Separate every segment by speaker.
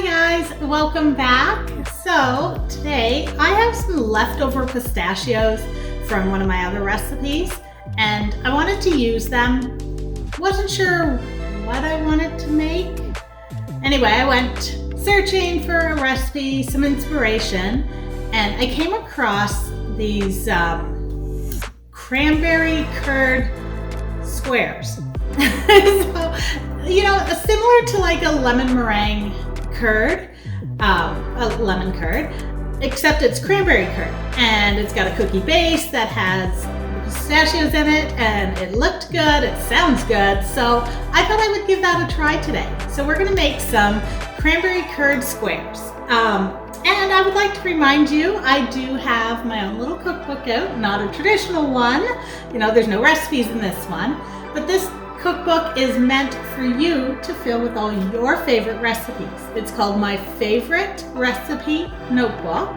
Speaker 1: Hi guys, welcome back. So today I have some leftover pistachios from one of my other recipes and I wanted to use them. Wasn't sure what I wanted to make. Anyway, I went searching for a recipe, some inspiration, and I came across these cranberry curd squares. So, similar to like a lemon meringue curd, a lemon curd, except it's cranberry curd, and it's got a cookie base that has pistachios in it, and it looked good, it sounds good, so I thought I would give that a try today. So we're gonna make some cranberry curd squares. And I would like to remind you, I do have my own little cookbook out, not a traditional one. There's no recipes in this one, but this cookbook is meant for you to fill with all your favorite recipes. It's called My Favorite Recipe Notebook,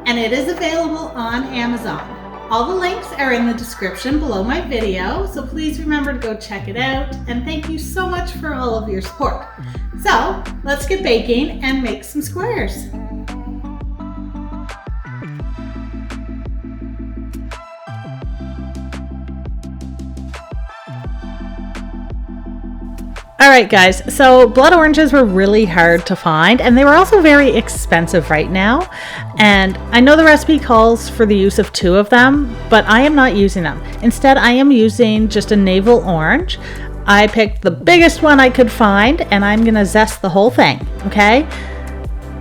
Speaker 1: and it is available on Amazon. All the links are in the description below my video, so please remember to go check it out, and thank you so much for all of your support. So let's get baking and make some squares. Alright guys, so blood oranges were really hard to find, and they were also very expensive right now, and I know the recipe calls for the use of 2 of them, but I am not using them. Instead, I am using just a navel orange. I picked the biggest one I could find, and I'm gonna zest the whole thing, okay?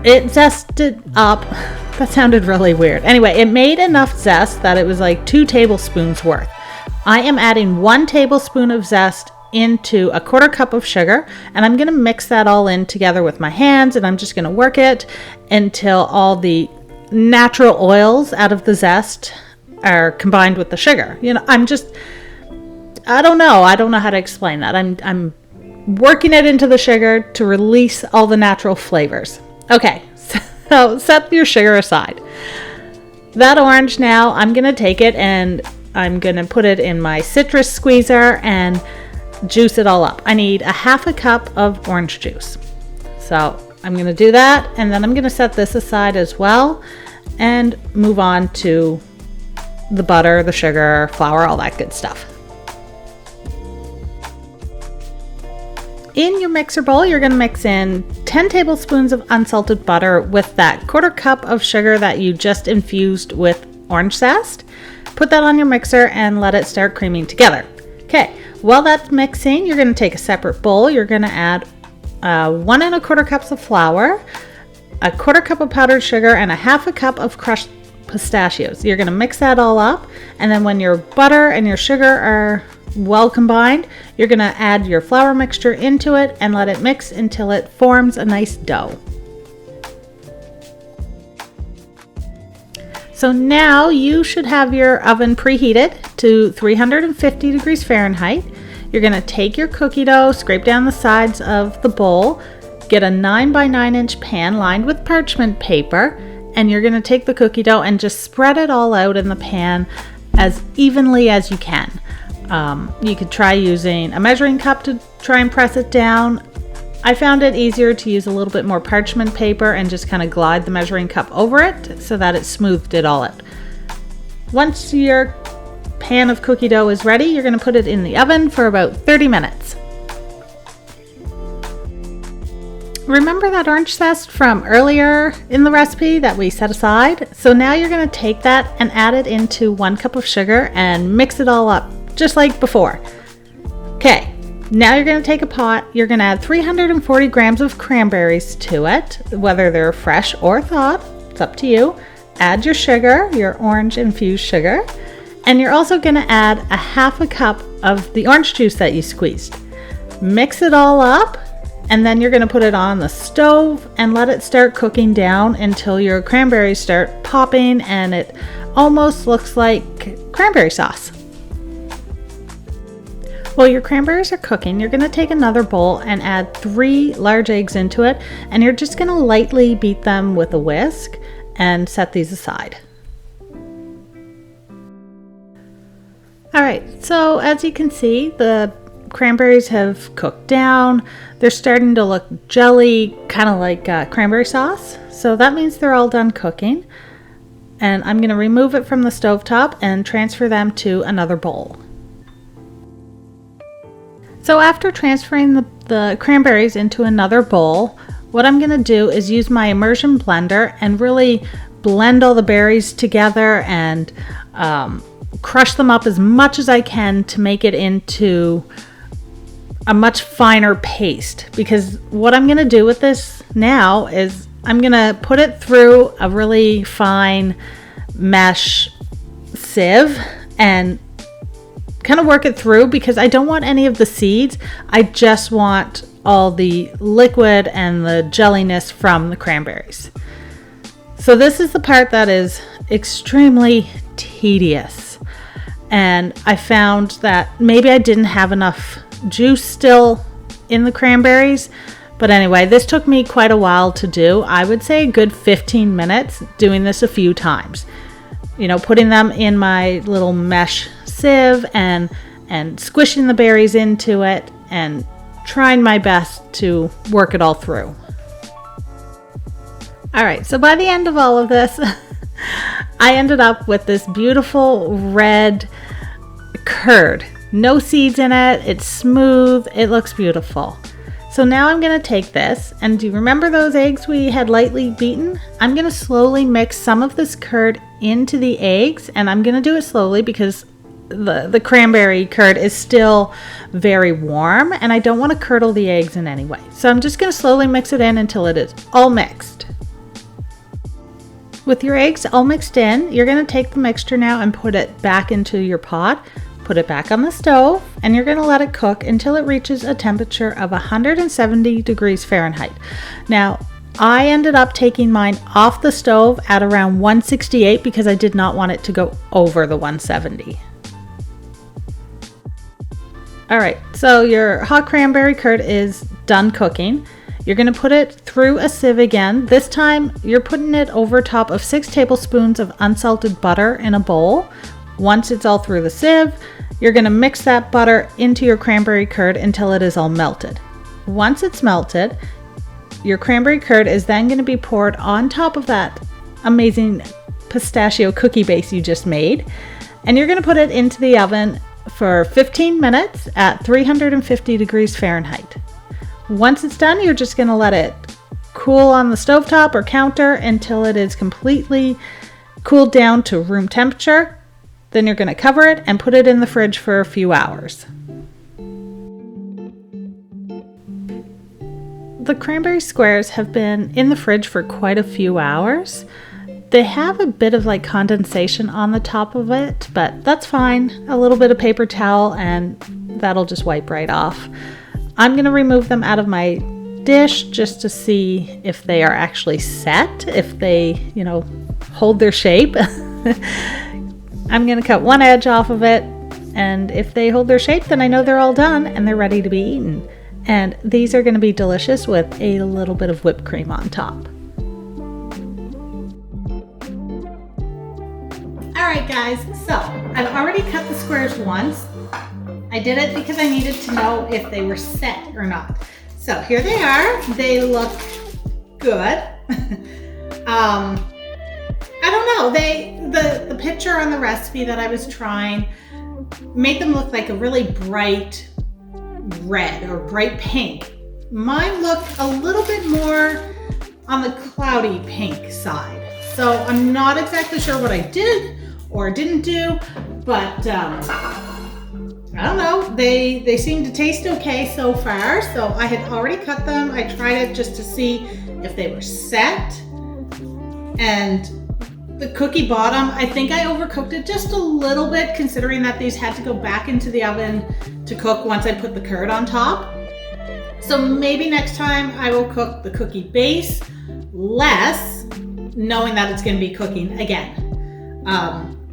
Speaker 1: It zested up. That sounded really weird. Anyway, it made enough zest that it was like 2 tablespoons worth. I am adding 1 tablespoon of zest into a 1/4 cup of sugar, and I'm going to mix that all in together with my hands, and I'm just going to work it until all the natural oils out of the zest are combined with the sugar. I don't know how to explain that. I'm working it into the sugar to release all the natural flavors. Okay, so set your sugar aside. That orange now, I'm going to take it and I'm going to put it in my citrus squeezer and juice it all up. I need a 1/2 cup of orange juice. So I'm going to do that, and then I'm going to set this aside as well and move on to the butter, the sugar, flour, all that good stuff. In your mixer bowl, you're going to mix in 10 tablespoons of unsalted butter with that 1/4 cup of sugar that you just infused with orange zest. Put that on your mixer and let it start creaming together. Okay. While that's mixing, you're going to take a separate bowl. You're going to add 1 1/4 cups of flour, a 1/4 cup of powdered sugar, and a 1/2 cup of crushed pistachios. You're going to mix that all up, and then when your butter and your sugar are well combined, you're going to add your flour mixture into it and let it mix until it forms a nice dough. So now you should have your oven preheated to 350 degrees Fahrenheit. You're going to take your cookie dough, scrape down the sides of the bowl, get a 9 by 9 inch pan lined with parchment paper, and you're going to take the cookie dough and just spread it all out in the pan as evenly as you can. You could try using a measuring cup to try and press it down. I found it easier to use a little bit more parchment paper and just kind of glide the measuring cup over it so that it smoothed it all out. Once your pan of cookie dough is ready, you're going to put it in the oven for about 30 minutes. Remember that orange zest from earlier in the recipe that we set aside? So now you're going to take that and add it into 1 cup of sugar and mix it all up just like before. Okay. Now you're going to take a pot, you're going to add 340 grams of cranberries to it, whether they're fresh or thawed, it's up to you. Add your sugar, your orange infused sugar, and you're also going to add a 1/2 cup of the orange juice that you squeezed. Mix it all up, and then you're going to put it on the stove and let it start cooking down until your cranberries start popping and it almost looks like cranberry sauce. While your cranberries are cooking, you're going to take another bowl and add 3 large eggs into it, and you're just going to lightly beat them with a whisk and set these aside. Alright, so as you can see, the cranberries have cooked down. They're starting to look jelly, kind of like cranberry sauce. So that means they're all done cooking. And I'm going to remove it from the stovetop and transfer them to another bowl. So after transferring the cranberries into another bowl, what I'm going to do is use my immersion blender and really blend all the berries together and crush them up as much as I can to make it into a much finer paste. Because what I'm going to do with this now is I'm going to put it through a really fine mesh sieve and kind of work it through, because I don't want any of the seeds. I just want all the liquid and the jelliness from the cranberries. So this is the part that is extremely tedious. And I found that maybe I didn't have enough juice still in the cranberries. But anyway, this took me quite a while to do. I would say a good 15 minutes doing this a few times. You know, putting them in my little mesh sieve and squishing the berries into it and trying my best to work it all through. All right, so by the end of all of this, I ended up with this beautiful red curd. No seeds in it, it's smooth, it looks beautiful. So now I'm going to take this, and do you remember those eggs we had lightly beaten? I'm going to slowly mix some of this curd into the eggs, and I'm going to do it slowly because the cranberry curd is still very warm, and I don't want to curdle the eggs in any way. So I'm just going to slowly mix it in until it is all mixed. With your eggs all mixed in, you're going to take the mixture now and put it back into your pot. Put it back on the stove, and you're going to let it cook until it reaches a temperature of 170 degrees Fahrenheit. Now, I ended up taking mine off the stove at around 168 because I did not want it to go over the 170. All right, so your hot cranberry curd is done cooking. You're going to put it through a sieve again. This time, you're putting it over top of 6 tablespoons of unsalted butter in a bowl. Once it's all through the sieve, you're going to mix that butter into your cranberry curd until it is all melted. Once it's melted, your cranberry curd is then going to be poured on top of that amazing pistachio cookie base you just made. And you're going to put it into the oven for 15 minutes at 350 degrees Fahrenheit. Once it's done, you're just going to let it cool on the stovetop or counter until it is completely cooled down to room temperature. Then you're going to cover it and put it in the fridge for a few hours. The cranberry squares have been in the fridge for quite a few hours. They have a bit of like condensation on the top of it, but that's fine. A little bit of paper towel and that'll just wipe right off. I'm going to remove them out of my dish just to see if they are actually set, if they, hold their shape. I'm going to cut one edge off of it, and if they hold their shape, then I know they're all done and they're ready to be eaten. And these are going to be delicious with a little bit of whipped cream on top. All right, guys, so I've already cut the squares once. I did it because I needed to know if they were set or not. So here they are. They look good. I don't know. The picture on the recipe that I was trying made them look like a really bright red or bright pink. Mine looked a little bit more on the cloudy pink side. So I'm not exactly sure what I did or didn't do, but I don't know. They seem to taste okay so far. So I had already cut them. I tried it just to see if they were set. And the cookie bottom, I think I overcooked it just a little bit, considering that these had to go back into the oven to cook once I put the curd on top. So maybe next time I will cook the cookie base less, knowing that it's going to be cooking again.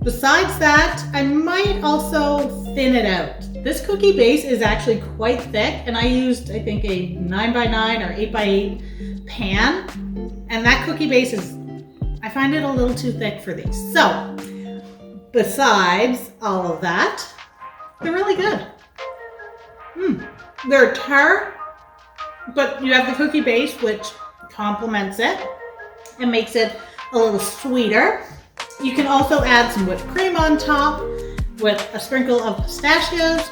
Speaker 1: Besides that, I might also thin it out. This cookie base is actually quite thick, and I used, I think, a 9x9 or 8x8 pan, and that cookie base is, I find it a little too thick for these. So, besides all of that, they're really good. They're tart, but you have the cookie base, which complements it and makes it a little sweeter. You can also add some whipped cream on top with a sprinkle of pistachios.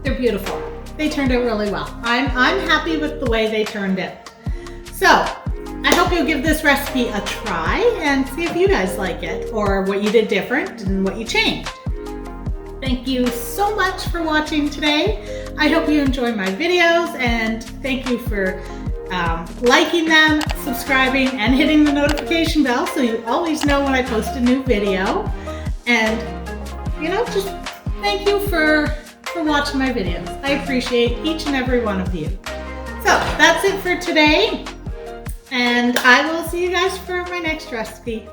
Speaker 1: They're beautiful. They turned out really well. I'm happy with the way they turned out. So I hope you'll give this recipe a try and see if you guys like it or what you did different and what you changed. Thank you so much for watching today. I hope you enjoy my videos, and thank you for liking them, subscribing, and hitting the notification bell so you always know when I post a new video. And just thank you for watching my videos. I appreciate each and every one of you. So that's it for today, and I will see you guys for my next recipe.